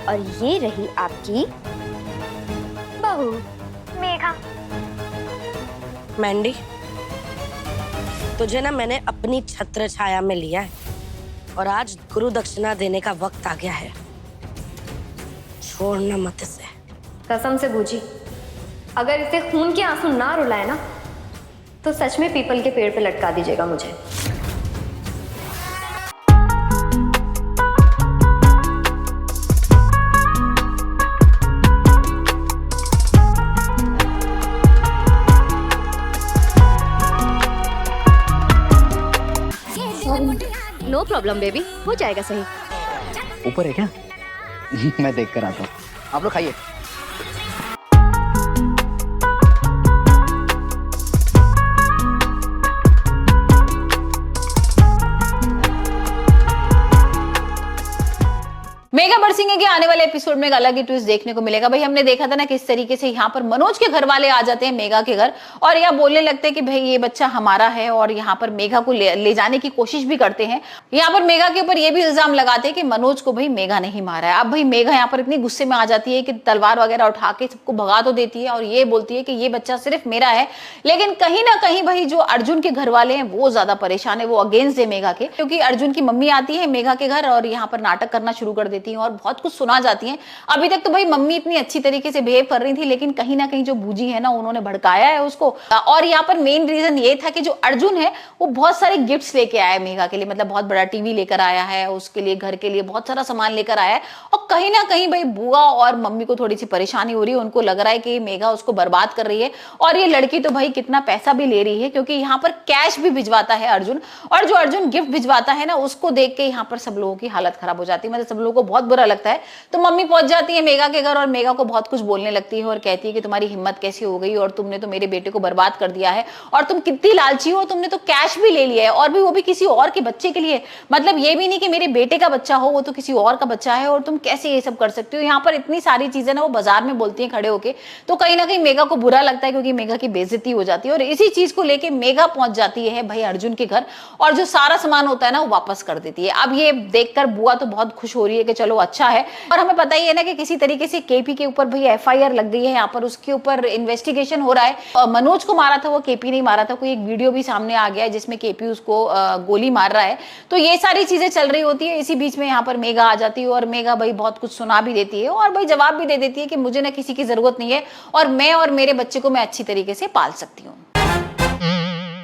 और ये रही आपकी बहू मेघा। मैंडी, तुझे ना मैंने अपनी छत्र छाया में लिया है और आज गुरु दक्षिणा देने का वक्त आ गया है। छोड़ना मत इसे। कसम से बूजी, अगर इसे खून के आंसू ना रुलाए ना तो सच में पीपल के पेड़ पे लटका दीजिएगा मुझे। नो प्रॉब्लम बेबी, हो जाएगा सही। ऊपर है क्या? मैं देख कर आता हूँ। आप लोग खाइए। मेघा बरसिंगे के आने वाले एपिसोड में एक अलग ही ट्विस्ट देखने को मिलेगा। भाई हमने देखा था ना किस तरीके से यहाँ पर मनोज के घर वाले आ जाते हैं मेघा के घर और यहाँ बोलने लगते हैं कि भाई ये बच्चा हमारा है और यहाँ पर मेघा को ले जाने की कोशिश भी करते हैं। यहाँ पर मेघा के ऊपर ये भी इल्जाम लगाते हैं कि मनोज को भाई मेघा नहीं मारा है। अब भाई मेघा यहाँ पर इतनी गुस्से में आ जाती है कि तलवार वगैरह उठा के सबको भगा तो देती है और ये बोलती है कि ये बच्चा सिर्फ मेरा है। लेकिन कहीं ना कहीं भाई जो अर्जुन के घर वाले हैं वो ज्यादा परेशान है, वो अगेंस्ट है मेघा के, क्योंकि अर्जुन की मम्मी आती है मेघा के घर और यहाँ पर नाटक करना शुरू कर देती है और बहुत कुछ सुना जाती है। अभी तक तो भाई मम्मी इतनी अच्छी तरीके से बिहेव कर रही थी, लेकिन कहीं ना कहीं जो बूजी है ना उन्होंने भड़काया है उसको। और यहाँ पर मेन रीजन ये था कि जो अर्जुन है वो बहुत सारे गिफ्ट्स लेके आया है मेघा के लिए, मतलब बहुत बड़ा टीवी लेकर आया है उसके लिए, घर के लिए बहुत सारा सामान लेकर आया है। और कहीं ना कहीं भाई बुआ और मम्मी को थोड़ी सी परेशानी हो रही है, उनको लग रहा है कि मेघा उसको बर्बाद कर रही है और ये लड़की तो भाई कितना पैसा भी ले रही है, क्योंकि यहाँ पर कैश भी भिजवाता है अर्जुन और जो अर्जुन गिफ्ट भिजवाता है ना उसको देख के यहाँ पर सब लोगों की हालत खराब हो जाती है, मतलब सब लोगों को बहुत बुरा लगता है। तो मम्मी पहुंच जाती है मेघा के घर और मेघा को बहुत कुछ बोलने लगती है और कहती है कि तुम्हारी हिम्मत कैसी हो गई और तुमने तो मेरे बेटे को बर्बाद कर दिया है और तुम कितनी लालची हो, तुमने तो कैश भी ले लिया है और भी वो भी किसी और के बच्चे के लिए, मतलब ये भी नहीं कि मेरे बेटे का बच्चा हो, वो तो किसी और का बच्चा है और तुम कैसे ये सब कर सकती हो। यहाँ पर इतनी सारी चीजें ना वो बाजार में बोलती है खड़े होके, तो कहीं ना कहीं मेघा को बुरा लगता है क्योंकि मेघा की बेइज्जती हो जाती है और इसी चीज को लेके मेघा पहुंच जाती है भाई अर्जुन के घर और जो सारा सामान होता है ना वो वापस कर देती है। अब ये देखकर बुआ तो बहुत खुश हो रही है कि चलो अच्छा है, और हमें पता ही है ना कि किसी तरीके से केपी के ऊपर भाई एफआईआर लग गई है, यहाँ पर उसके ऊपर इन्वेस्टिगेशन हो रहा है। मनोज को मारा था वो केपी नहीं मारा था, कोई एक वीडियो भी सामने आ गया है जिसमें केपी उसको गोली मार रहा है। तो ये सारी चीजें चल रही होती है, इसी बीच में यहाँ पर मेघा आ जाती है और मेघा भाई बहुत कुछ सुना भी देती है और भाई जवाब भी दे देती है कि मुझे ना किसी की जरूरत नहीं है और मैं और मेरे बच्चे को मैं अच्छी तरीके से पाल सकती हूँ।